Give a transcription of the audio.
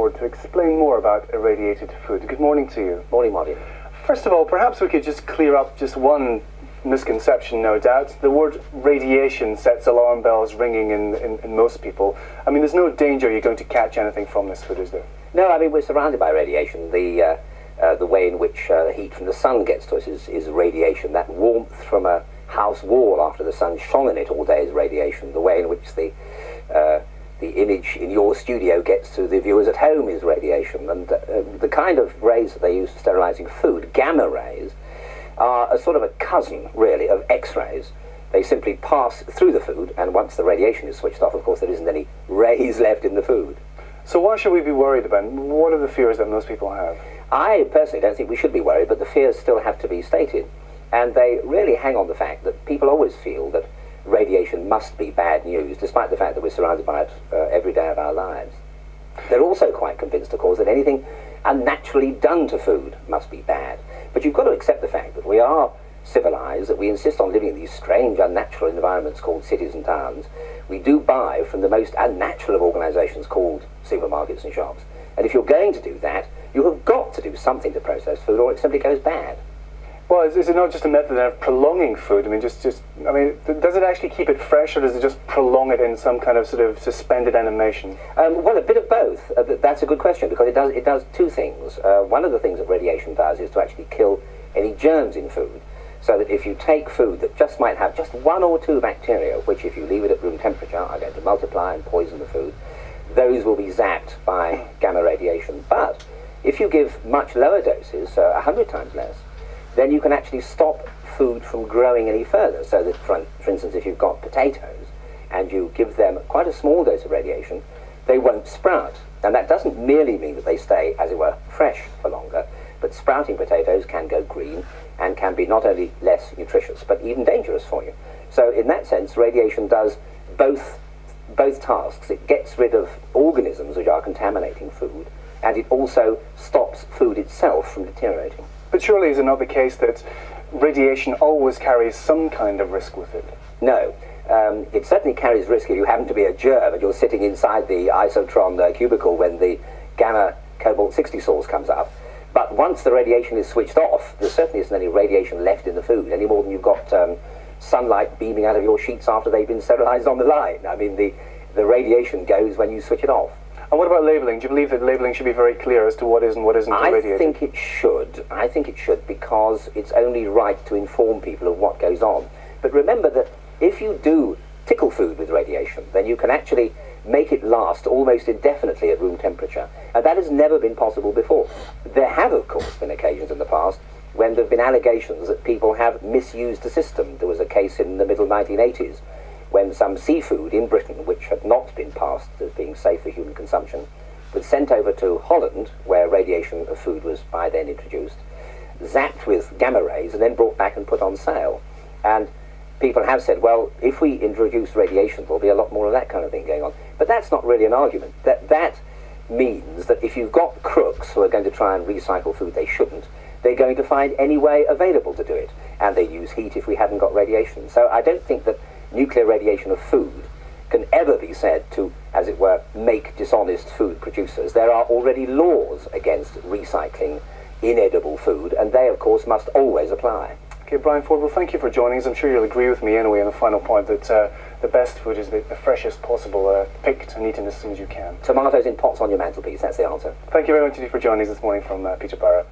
Ford to explain more about irradiated food. Good morning to you. Morning, Martin. First of all, perhaps we could just clear up just one misconception, no doubt. The word radiation sets alarm bells ringing in most people. I mean, there's no danger you're going to catch anything from this food, is there? No, I mean, we're surrounded by radiation. The way in which heat from the sun gets to us is radiation. That warmth from a house wall after the sun shone in it all day is radiation. The way in which the image in your studio gets to the viewers at home is radiation. And the kind of rays that they use for sterilizing food, gamma rays, are a sort of a cousin, really, of X-rays. They simply pass through the food, and once the radiation is switched off, of course, there isn't any rays left in the food. So why should we be worried about it? What are the fears that most people have? I personally don't think we should be worried, but the fears still have to be stated. And they really hang on the fact that people always feel that radiation must be bad news, despite the fact that we're surrounded by it every day of our lives. They're also quite convinced, of course, that anything unnaturally done to food must be bad. But you've got to accept the fact that we are civilized, that we insist on living in these strange, unnatural environments called cities and towns. We do buy from the most unnatural of organizations called supermarkets and shops. And if you're going to do that, you have got to do something to process food, or it simply goes bad. Well, is it not just a method of prolonging food? I mean, does it actually keep it fresh, or does it just prolong it in some kind of sort of suspended animation? Well, a bit of both. That's a good question, because it does two things. One of the things that radiation does is to actually kill any germs in food, so that if you take food that just might have just one or two bacteria, which if you leave it at room temperature are going to multiply and poison the food, those will be zapped by gamma radiation. But if you give much lower doses, 100 times less, then you can actually stop food from growing any further. So that, for instance, if you've got potatoes and you give them quite a small dose of radiation, they won't sprout. And that doesn't merely mean that they stay, as it were, fresh for longer, but sprouting potatoes can go green and can be not only less nutritious, but even dangerous for you. So in that sense, radiation does both tasks. It gets rid of organisms which are contaminating food, and it also stops food itself from deteriorating. But surely is it not the case that radiation always carries some kind of risk with it? No. It certainly carries risk if you happen to be a germ and you're sitting inside the isotron cubicle when the gamma cobalt-60 source comes up. But once the radiation is switched off, there certainly isn't any radiation left in the food, any more than you've got sunlight beaming out of your sheets after they've been sterilized on the line. I mean, the radiation goes when you switch it off. And what about labelling? Do you believe that labelling should be very clear as to what is and what isn't irradiated? I think it should. I think it should, because it's only right to inform people of what goes on. But remember that if you do tickle food with radiation, then you can actually make it last almost indefinitely at room temperature. And that has never been possible before. There have, of course, been occasions in the past when there have been allegations that people have misused the system. There was a case in the middle 1980s when some seafood in Britain, which had not been passed as being safe for human consumption, was sent over to Holland, where radiation of food was by then introduced, zapped with gamma rays, and then brought back and put on sale. And people have said, well, if we introduce radiation, there'll be a lot more of that kind of thing going on. But that's not really an argument. That means that if you've got crooks who are going to try and recycle food they shouldn't, they're going to find any way available to do it. And they use heat if we hadn't got radiation. So I don't think that nuclear radiation of food can ever be said to, as it were, make dishonest food producers. There are already laws against recycling inedible food, and they, of course, must always apply. Okay, Brian Ford, well, thank you for joining us. I'm sure you'll agree with me anyway on the final point that the best food is the freshest possible, picked and eaten as soon as you can. Tomatoes in pots on your mantelpiece, that's the answer. Thank you very much indeed for joining us this morning from Peterborough.